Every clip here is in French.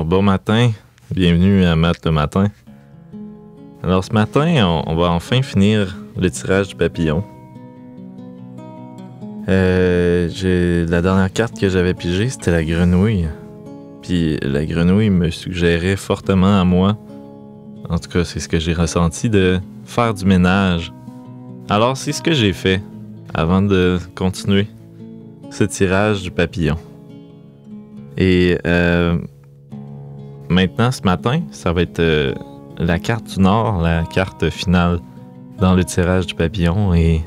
Alors, bon matin, bienvenue à Math le matin. Alors, ce matin, on va enfin finir le tirage du papillon. La dernière carte que j'avais pigée, c'était la grenouille. Puis la grenouille me suggérait fortement à moi, en tout cas c'est ce que j'ai ressenti, de faire du ménage. Alors c'est ce que j'ai fait avant de continuer ce tirage du papillon. Et maintenant, ce matin, ça va être la carte du Nord, la carte finale dans le tirage du papillon. Et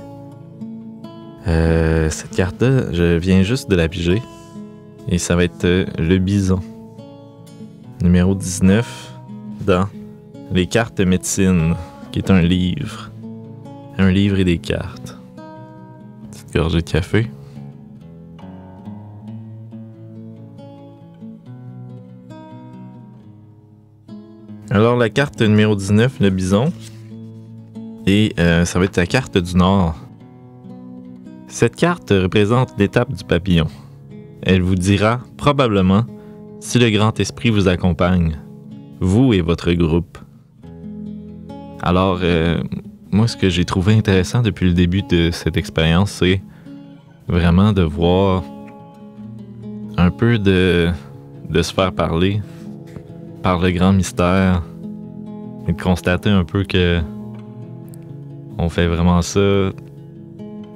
cette carte-là, je viens juste de la piger. Et ça va être le bison. Numéro 19 dans les cartes médecine, qui est un livre. Un livre et des cartes. Petite gorgée de café. Alors, la carte numéro 19, le bison. Et ça va être la carte du Nord. Cette carte représente l'étape du papillon. Elle vous dira probablement si le grand esprit vous accompagne, vous et votre groupe. Alors, moi, ce que j'ai trouvé intéressant depuis le début de cette expérience, c'est vraiment de voir un peu de se faire parler par le grand mystère et de constater un peu que on fait vraiment ça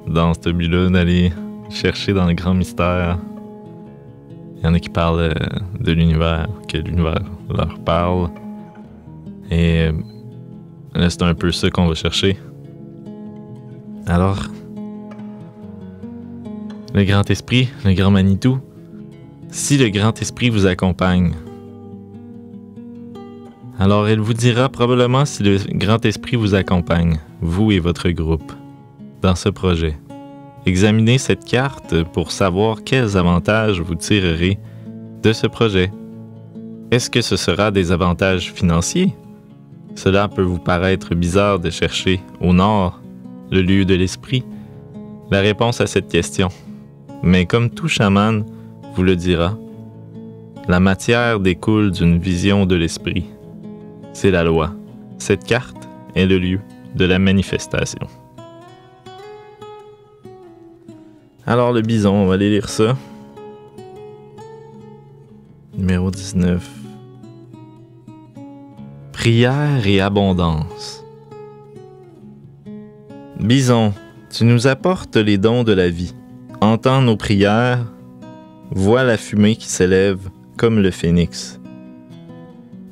dans ce but-là, d'aller chercher dans le grand mystère. Il y en a qui parlent de l'univers, que l'univers leur parle. Et là, c'est un peu ça qu'on va chercher. Alors, le grand esprit, le grand Manitou, si le grand esprit vous accompagne, alors elle vous dira probablement si le grand esprit vous accompagne, vous et votre groupe, dans ce projet. Examinez cette carte pour savoir quels avantages vous tirerez de ce projet. Est-ce que ce sera des avantages financiers? Cela peut vous paraître bizarre de chercher au nord le lieu de l'esprit. La réponse à cette question, mais comme tout chaman vous le dira, la matière découle d'une vision de l'esprit. C'est la loi. Cette carte est le lieu de la manifestation. Alors, le bison, on va aller lire ça. Numéro 19. Prière et abondance. Bison, tu nous apportes les dons de la vie. Entends nos prières. Vois la fumée qui s'élève comme le phénix.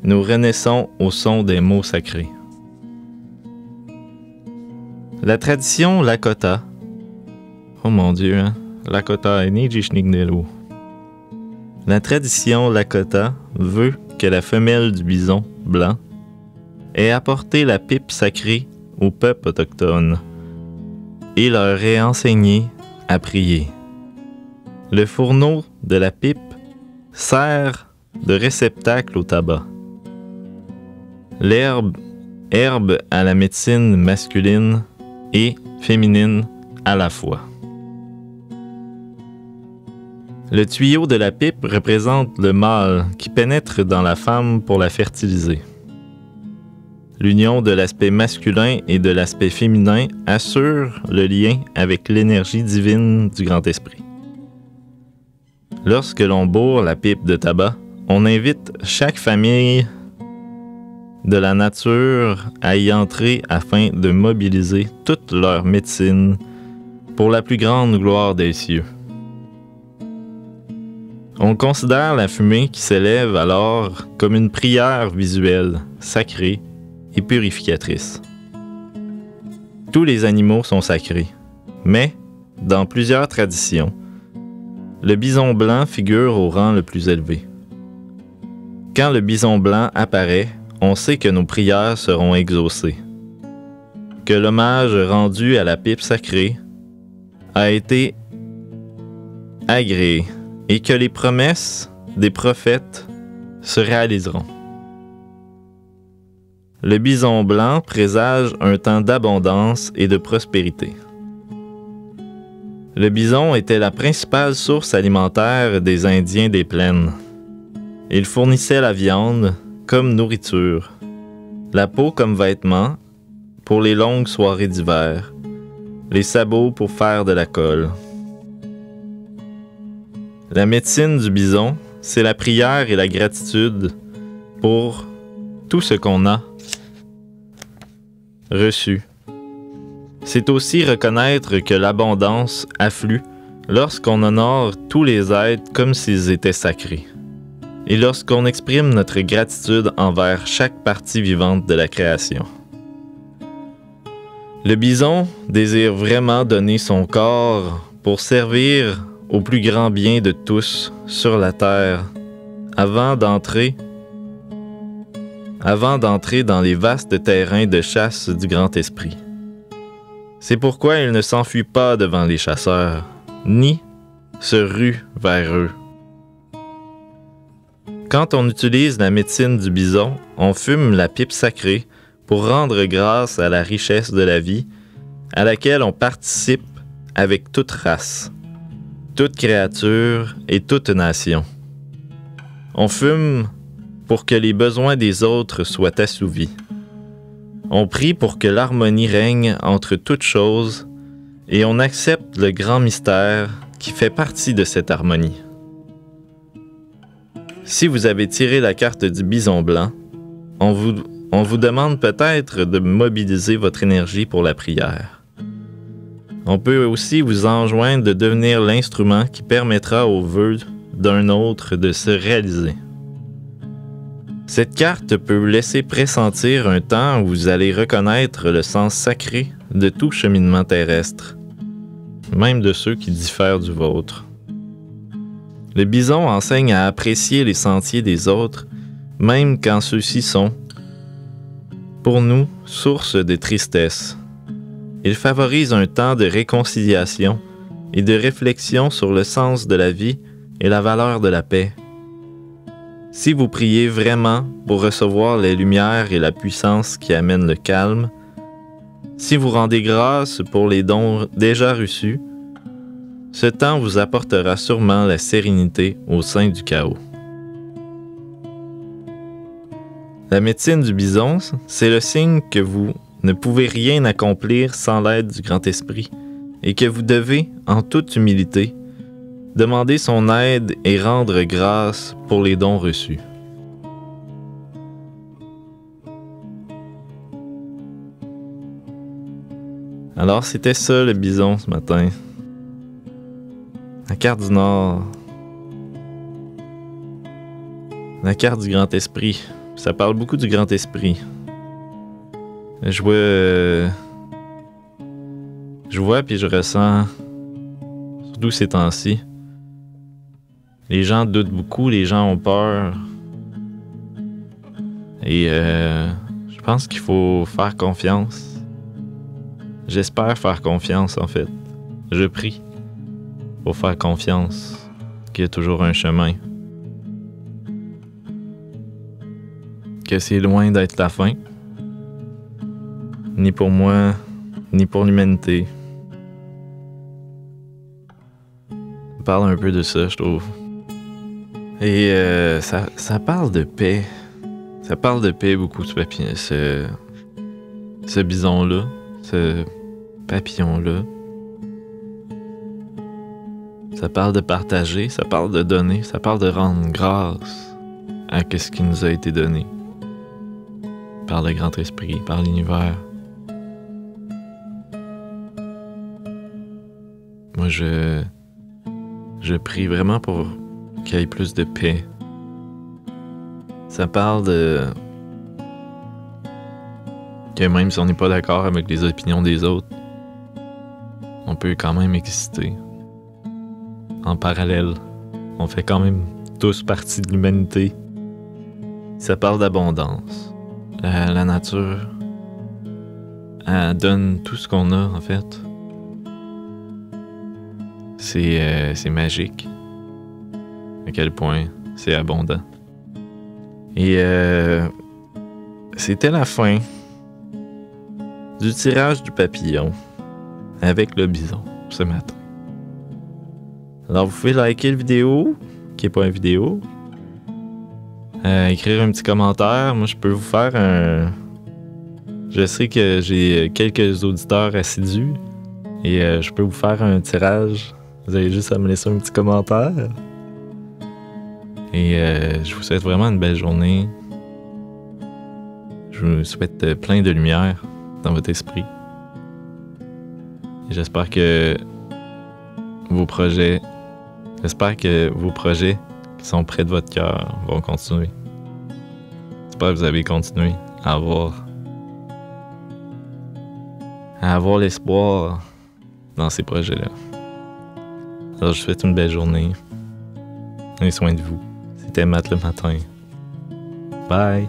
Nous renaissons au son des mots sacrés. La tradition Lakota. Oh mon Dieu, hein? Lakota est Nijishnignelo. La tradition Lakota veut que la femelle du bison blanc ait apporté la pipe sacrée au peuple autochtone et leur ait enseigné à prier. Le fourneau de la pipe sert de réceptacle au tabac. L'herbe à la médecine masculine et féminine à la fois. Le tuyau de la pipe représente le mâle qui pénètre dans la femme pour la fertiliser. L'union de l'aspect masculin et de l'aspect féminin assure le lien avec l'énergie divine du grand esprit. Lorsque l'on bourre la pipe de tabac, on invite chaque famille de la nature à y entrer afin de mobiliser toute leur médecine pour la plus grande gloire des cieux. On considère la fumée qui s'élève alors comme une prière visuelle, sacrée et purificatrice. Tous les animaux sont sacrés, mais, dans plusieurs traditions, le bison blanc figure au rang le plus élevé. Quand le bison blanc apparaît, on sait que nos prières seront exaucées, que l'hommage rendu à la pipe sacrée a été agréé et que les promesses des prophètes se réaliseront. Le bison blanc présage un temps d'abondance et de prospérité. Le bison était la principale source alimentaire des Indiens des plaines. Il fournissait la viande comme nourriture, la peau comme vêtement pour les longues soirées d'hiver, les sabots pour faire de la colle. La médecine du bison, c'est la prière et la gratitude pour tout ce qu'on a reçu. C'est aussi reconnaître que l'abondance afflue lorsqu'on honore tous les êtres comme s'ils étaient sacrés, et lorsqu'on exprime notre gratitude envers chaque partie vivante de la création. Le bison désire vraiment donner son corps pour servir au plus grand bien de tous sur la terre, avant d'entrer dans les vastes terrains de chasse du grand esprit. C'est pourquoi il ne s'enfuit pas devant les chasseurs, ni se rue vers eux. Quand on utilise la médecine du bison, on fume la pipe sacrée pour rendre grâce à la richesse de la vie, à laquelle on participe avec toute race, toute créature et toute nation. On fume pour que les besoins des autres soient assouvis. On prie pour que l'harmonie règne entre toutes choses et on accepte le grand mystère qui fait partie de cette harmonie. Si vous avez tiré la carte du bison blanc, on vous demande peut-être de mobiliser votre énergie pour la prière. On peut aussi vous enjoindre de devenir l'instrument qui permettra aux vœux d'un autre de se réaliser. Cette carte peut laisser pressentir un temps où vous allez reconnaître le sens sacré de tout cheminement terrestre, même de ceux qui diffèrent du vôtre. Le bison enseigne à apprécier les sentiers des autres, même quand ceux-ci sont, pour nous, source de tristesse. Il favorise un temps de réconciliation et de réflexion sur le sens de la vie et la valeur de la paix. Si vous priez vraiment pour recevoir les lumières et la puissance qui amènent le calme, si vous rendez grâce pour les dons déjà reçus, ce temps vous apportera sûrement la sérénité au sein du chaos. La médecine du bison, c'est le signe que vous ne pouvez rien accomplir sans l'aide du grand esprit et que vous devez, en toute humilité, demander son aide et rendre grâce pour les dons reçus. Alors, c'était ça le bison ce matin. La carte du Nord. La carte du grand esprit. Ça parle beaucoup du grand esprit. Je vois puis je ressens, surtout ces temps-ci, les gens doutent beaucoup, les gens ont peur. Et je pense qu'il faut faire confiance. J'espère faire confiance, en fait. Je prie pour faire confiance qu'il y a toujours un chemin. Que c'est loin d'être la fin. Ni pour moi, ni pour l'humanité. On parle un peu de ça, je trouve. Et ça parle de paix. Ça parle de paix beaucoup, ce bison-là, ce papillon-là. Ça parle de partager, ça parle de donner, ça parle de rendre grâce à ce qui nous a été donné. Par le grand esprit, par l'univers. Moi, je prie vraiment pour qu'il y ait plus de paix. Ça parle de que même si on n'est pas d'accord avec les opinions des autres, on peut quand même exister. En parallèle, on fait quand même tous partie de l'humanité. Ça parle d'abondance. La nature, elle donne tout ce qu'on a, en fait. C'est magique. À quel point c'est abondant. Et c'était la fin du tirage du papillon avec le bison ce matin. Alors vous pouvez liker la vidéo, qui n'est pas une vidéo. écrire un petit commentaire. Moi, je peux vous faire un... Je sais que j'ai quelques auditeurs assidus et je peux vous faire un tirage. Vous avez juste à me laisser un petit commentaire. Et je vous souhaite vraiment une belle journée. Je vous souhaite plein de lumière dans votre esprit. Et j'espère que vos projets qui sont près de votre cœur vont continuer. J'espère que vous avez continué à avoir l'espoir dans ces projets-là. Alors, je vous souhaite une belle journée. Prenez soin de vous. C'était Matt le matin. Bye!